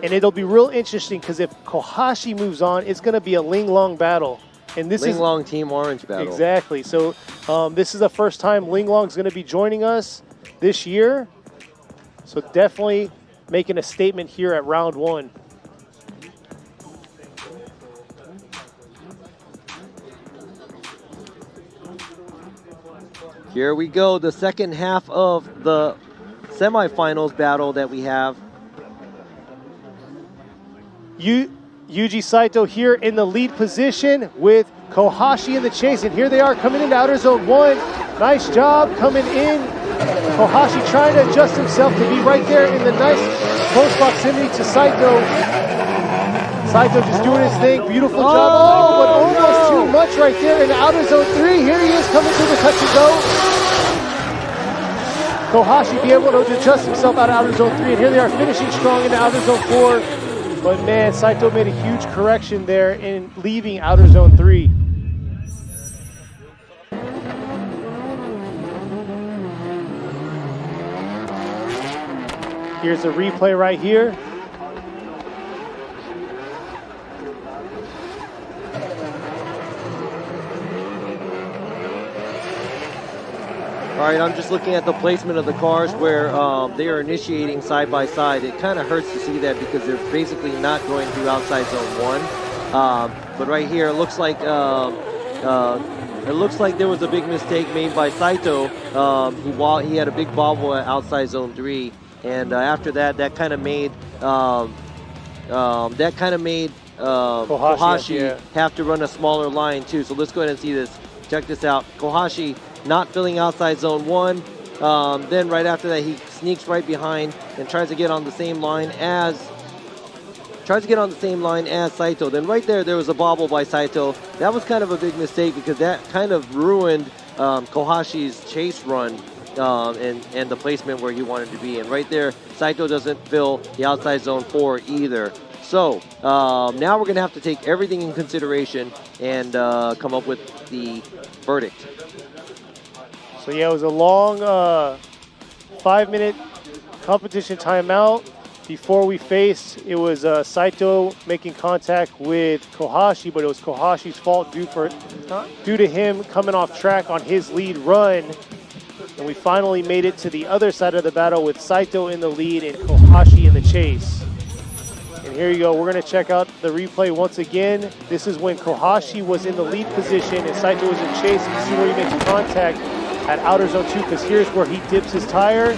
And it'll be real interesting because if Kohashi moves on, it's going to be a Ling Long battle. And this Ling Long Team Orange battle. Exactly. So this is the first time Ling Long's going to be joining us this year. So definitely making a statement here at round 1. Here we go, the second half of the semifinals battle that we have. Yuji Saito here in the lead position with Kohashi in the chase. And here they are coming into outer zone 1. Nice job coming in. Kohashi trying to adjust himself to be right there in the nice close proximity to Saito. Saito just doing his thing. Beautiful job. Oh, but almost too much right there in outer zone 3. Here he is coming through the touch and go. Kohashi be able to adjust himself out of outer zone 3. And here they are finishing strong into outer zone 4. But man, Saito made a huge correction there in leaving outer zone 3. Here's a replay right here. All right, I'm just looking at the placement of the cars where they are initiating side by side. It kind of hurts to see that because they're basically not going through outside zone 1. But right here, it looks like there was a big mistake made by Saito. He had a big bobble at outside zone 3, and after that, that kind of made Kohashi have to run a smaller line too. So let's go ahead and see this. Check this out. Kohashi not filling outside zone 1. Then right after that, he sneaks right behind and tries to get on the same line as Saito. Then right there was a bobble by Saito. That was kind of a big mistake because that kind of ruined Kohashi's chase run and the placement where he wanted to be. And right there, Saito doesn't fill the outside zone 4 either. So now we're going to have to take everything in consideration and come up with the verdict. So yeah, it was a long 5-minute competition timeout. Before we faced, it was Saito making contact with Kohashi, but it was Kohashi's fault due to him coming off track on his lead run. And we finally made it to the other side of the battle with Saito in the lead and Kohashi in the chase. And here you go, we're going to check out the replay once again. This is when Kohashi was in the lead position and Saito was in chase. You can see where he makes contact at outer zone 2, because here's where he dips his tire,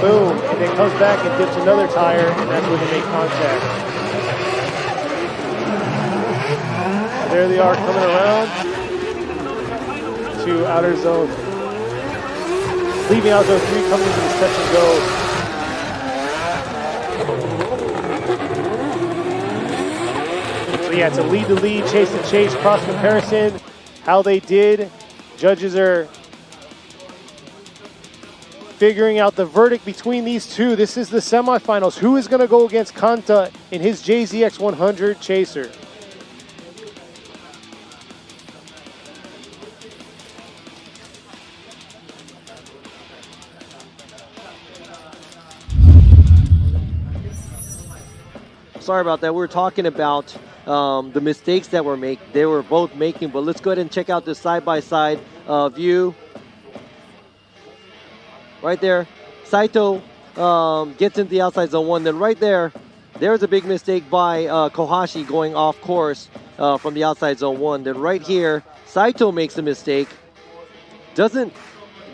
boom, and then comes back and dips another tire, and that's where they make contact. So there they are coming around to outer zone, leaving outer zone 3, coming into this touch and go. So yeah, it's a lead to lead, chase to chase, cross comparison, how they did. Judges are figuring out the verdict between these two. This is the semifinals. Who is going to go against Kanta in his JZX 100 Chaser? Sorry about that. We were talking about the mistakes that they were both making, but let's go ahead and check out this side-by-side view. Right there, Saito gets into the outside zone 1. Then right there's a big mistake by Kohashi going off course from the outside zone 1. Then right here, Saito makes a mistake. Doesn't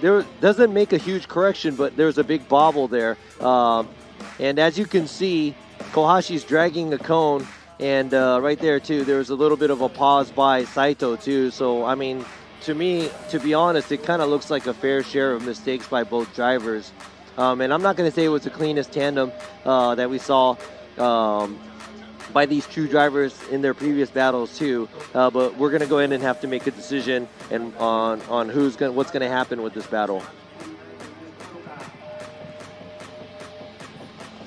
make a huge correction, but there's a big bobble there. And as you can see, Kohashi's dragging the cone. And right there too, there's a little bit of a pause by Saito too. So I mean, to me, to be honest, it kind of looks like a fair share of mistakes by both drivers. And I'm not going to say it was the cleanest tandem that we saw by these two drivers in their previous battles too. But we're going to go ahead and have to make a decision and on what's going to happen with this battle.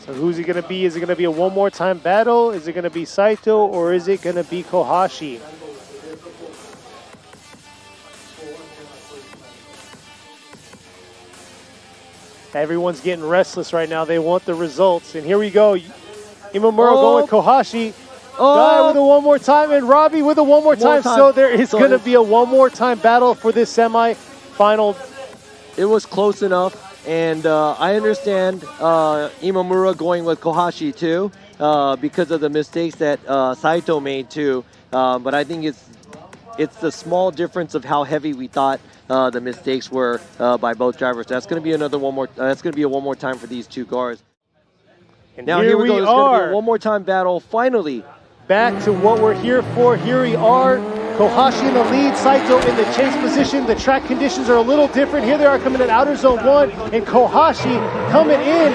So who's it going to be? Is it going to be a one more time battle? Is it going to be Saito or is it going to be Kohashi? Everyone's getting restless right now. They want the results. And here we go. Imamura going with Kohashi. Guy with a one more time, and Robbie with a one more time. So there is going to be a one more time battle for this semi-final. It was close enough, and I understand Imamura going with Kohashi too because of the mistakes that Saito made too. But I think it's the small difference of how heavy we thought the mistakes were by both drivers. That's going to be another one more. That's going to be a one more time for these two cars. And now here we go. It's going to be a one more time battle. Finally. Back to what we're here for. Here we are. Kohashi in the lead, Saito in the chase position. The track conditions are a little different. Here they are coming in outer zone 1, and Kohashi coming in.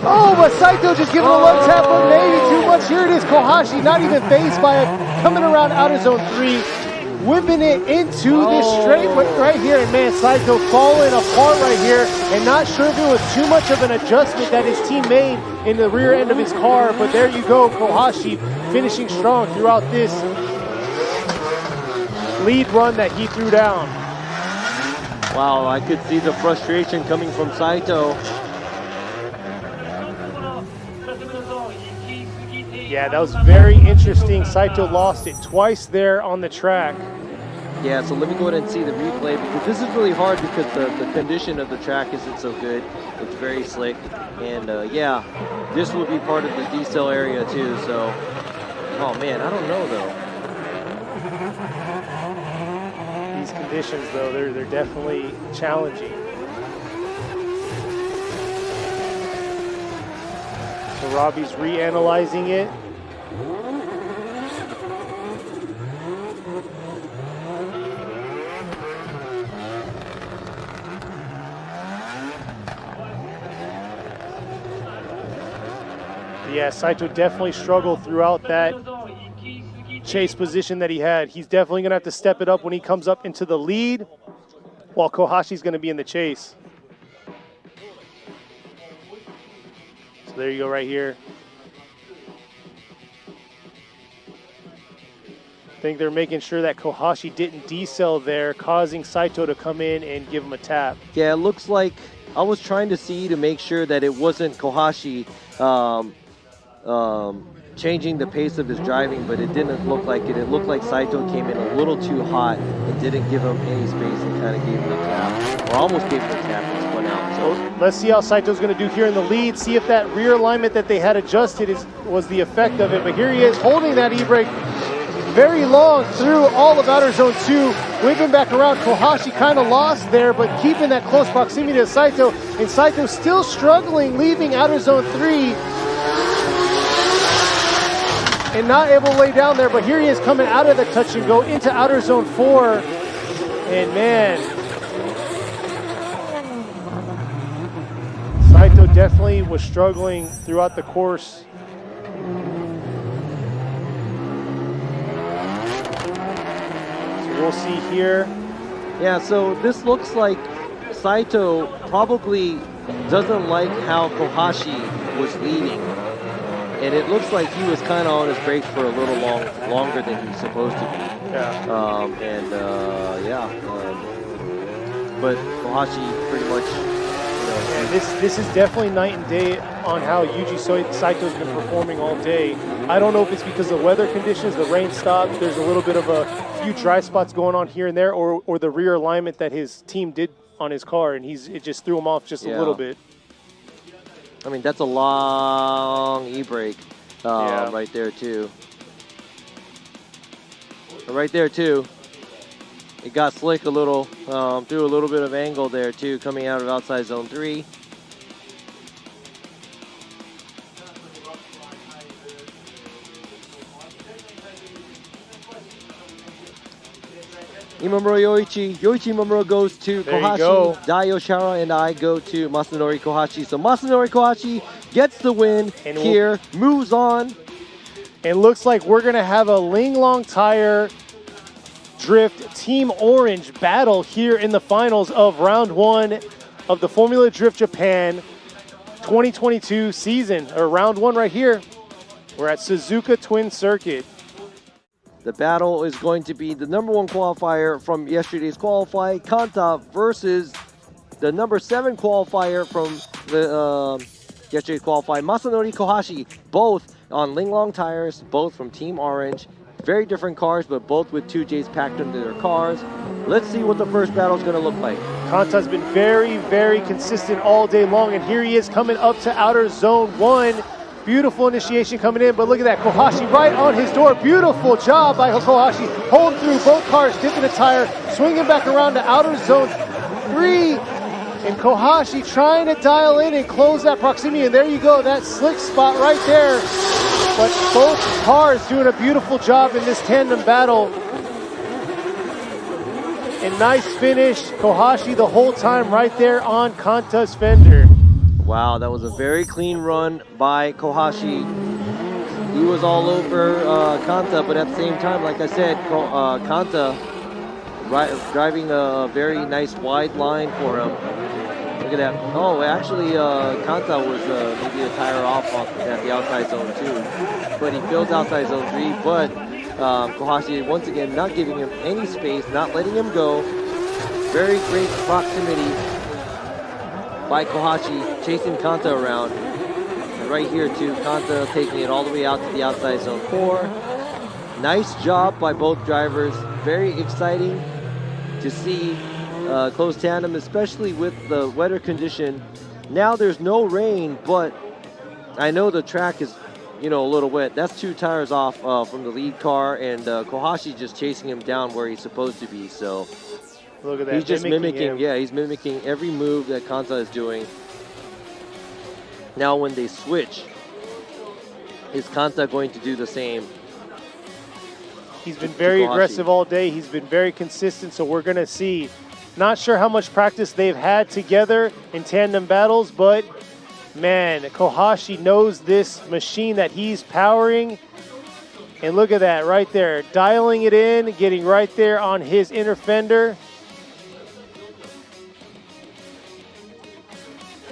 Oh, but Saito just giving a love tap, but maybe too much. Here it is, Kohashi not even phased by it. Coming around outer zone 3, whipping it into this straight right here. And man, Saito falling apart right here, and not sure if it was too much of an adjustment that his team made in the rear end of his car. But there you go, Kohashi finishing strong throughout this lead run that he threw down. Wow, I could see the frustration coming from Saito. Yeah, that was very interesting. Saito lost it twice there on the track. Yeah, so let me go ahead and see the replay, because this is really hard because the condition of the track isn't so good. It's very slick. And yeah, this will be part of the decel area too. So, oh man, I don't know though. These conditions though, they're definitely challenging. So Robbie's reanalyzing it. Yeah, Saito definitely struggled throughout that chase position that he had. He's definitely going to have to step it up when he comes up into the lead, while Kohashi's going to be in the chase. So there you go right here. I think they're making sure that Kohashi didn't decel there, causing Saito to come in and give him a tap. Yeah, it looks like I was trying to see to make sure that it wasn't Kohashi changing the pace of his driving, but it didn't look like it. It looked like Saito came in a little too hot and didn't give him any space and kind of gave him a tap, or almost gave him a tap and spun out. So let's see how Saito's going to do here in the lead, see if that rear alignment that they had adjusted was the effect of it. But here he is holding that e-brake very long through all of outer zone 2, whipping back around. Kohashi kind of lost there, but keeping that close proximity to Saito, and Saito still struggling, leaving outer zone 3 and not able to lay down there. But here he is coming out of the touch and go into outer zone 4, and man, Saito definitely was struggling throughout the course. We'll see here. Yeah, so this looks like Saito probably doesn't like how Kohashi was leading. And it looks like he was kind of on his brakes for a little longer than he's supposed to be. Yeah. But Kohashi pretty much, you know. Yeah, this is definitely night and day on how Yuji Saito's been performing all day. I don't know if it's because of weather conditions, the rain stopped, there's a little bit of a few dry spots going on here and there, or the rear alignment that his team did on his car, and it just threw him off just a little bit. I mean, that's a long e-brake right there too. Right there too. It got slick a little, threw a little bit of angle there too, coming out of outside zone 3. Imamura Yoichi Imamura goes to Kohashi. Dai Yoshihara and I go to Masanori Kohashi. So Masanori Kohashi gets the win and here, moves on. It looks like we're going to have a Linglong Tire Drift Team Orange battle here in the finals of round 1 of the Formula Drift Japan 2022 season, or round 1 right here. We're at Suzuka Twin Circuit. The battle is going to be the number 1 qualifier from yesterday's qualify, Kanta, versus the number 7 qualifier from the yesterday qualified. Masanori Kohashi, both on Linglong tires, both from Team Orange. Very different cars, but both with 2Js packed into their cars. Let's see what the first battle is going to look like. Kanta's been very, very consistent all day long, and here he is coming up to outer zone 1. Beautiful initiation coming in, but look at that. Kohashi right on his door. Beautiful job by Kohashi. Holding through both cars, dipping a tire, swinging back around to outer zone 3. And Kohashi trying to dial in and close that proximity. And there you go, that slick spot right there. But both cars doing a beautiful job in this tandem battle. And nice finish. Kohashi the whole time right there on Kanta's fender. Wow, that was a very clean run by Kohashi. He was all over Kanta, but at the same time, like I said, Kanta driving a very nice wide line for him. Look at that. Oh, actually, Kanta was maybe a tire off at the outside zone 2. But he fills outside zone 3. But Kohashi, once again, not giving him any space, not letting him go. Very great proximity by Kohashi, chasing Kanta around. And right here, too, Kanta taking it all the way out to the outside zone 4. Nice job by both drivers. Very exciting to see close tandem, especially with the weather condition. Now there's no rain, but I know the track is, a little wet. That's 2 tires off from the lead car, and Kohashi just chasing him down where he's supposed to be. So look at that. He's just mimicking. Yeah, he's mimicking every move that Kanta is doing. Now when they switch, is Kanta going to do the same? He's been very aggressive all day. He's been very consistent, so we're going to see. Not sure how much practice they've had together in tandem battles, but man, Kohashi knows this machine that he's powering. And look at that right there, dialing it in, getting right there on his inner fender.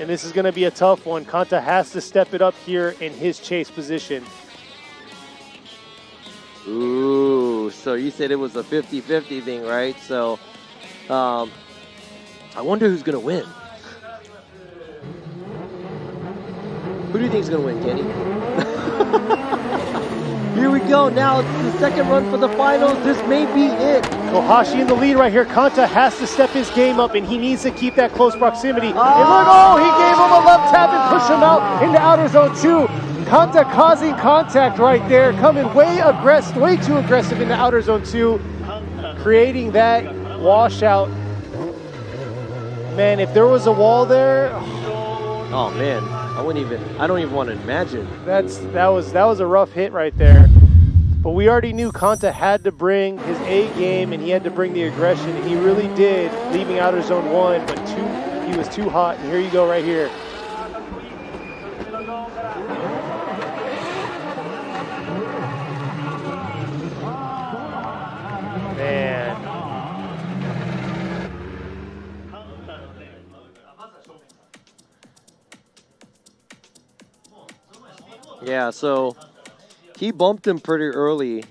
And this is going to be a tough one. Kanta has to step it up here in his chase position. Ooh, so you said it was a 50-50 thing, right? So I wonder who's going to win. Who do you think is going to win, Kenny? Here we go. Now it's the second run for the finals. This may be it. Kohashi in the lead right here. Kanta has to step his game up, and he needs to keep that close proximity. And look, he gave him a left tap and pushed him out into outer zone 2. Kanta causing contact right there, coming way too aggressive into outer zone 2, creating that washout. Man, if there was a wall there, oh man, I don't even want to imagine. That was a rough hit right there. But we already knew Kanta had to bring his A game, and he had to bring the aggression, and he really did, leaving outer zone 1, but he was too hot, and here you go right here. Man. Yeah, so he bumped him pretty early,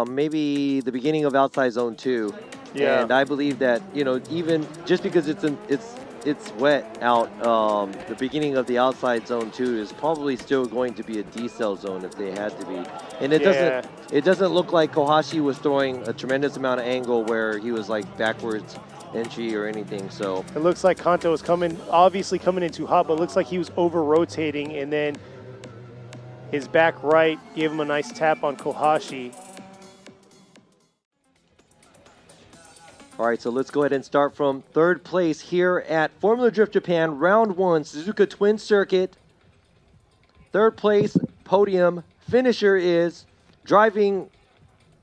maybe the beginning of outside zone 2. Yeah. And I believe that, even just because it's wet out, the beginning of the outside zone 2 is probably still going to be a decel zone if they had to be. And it doesn't look like Kohashi was throwing a tremendous amount of angle where he was like backwards entry or anything. So it looks like Kanta was obviously coming in too hot, but it looks like he was over rotating, and then his back right gave him a nice tap on Kohashi. All right, so let's go ahead and start from third place here at Formula Drift Japan, round 1, Suzuka Twin Circuit. Third place, Podium. Finisher is driving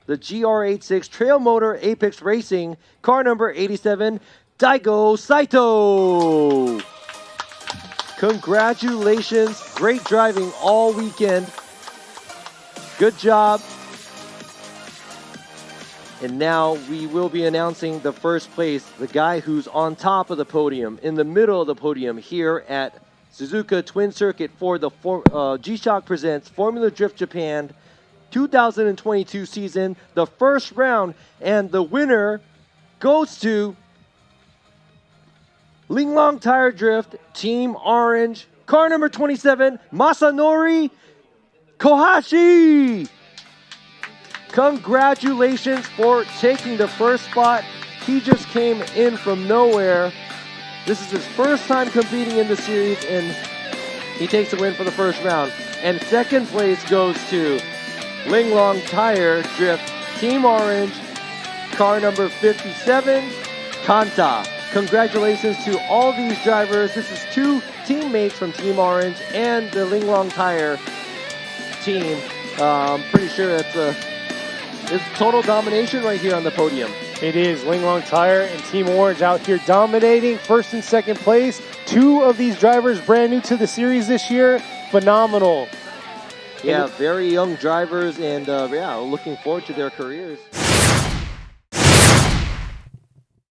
the GR86 Trail Motor Apex Racing, car number 87, Daigo Saito. Congratulations. Great driving all weekend. Good job. And now we will be announcing the first place, the guy who's on top of the podium, in the middle of the podium here at Suzuka Twin Circuit for the G-Shock Presents Formula Drift Japan 2022 season, the first round, and the winner goes to Linglong Tire Drift, Team Orange. car number 27, Masanori Kohashi. Congratulations for taking the first spot. He just came in from nowhere. This is his first time competing in the series, and he takes a win for the first round. And second place goes to Linglong Tire Drift, Team Orange, car number 57, Kanta. Congratulations to all these drivers. This is 2 teammates from Team Orange and the Linglong Tire team. I'm pretty sure it's total domination right here on the podium. It is Linglong Tire and Team Orange out here dominating first and second place. 2 of these drivers brand new to the series this year. Phenomenal. Yeah, very young drivers, and looking forward to their careers.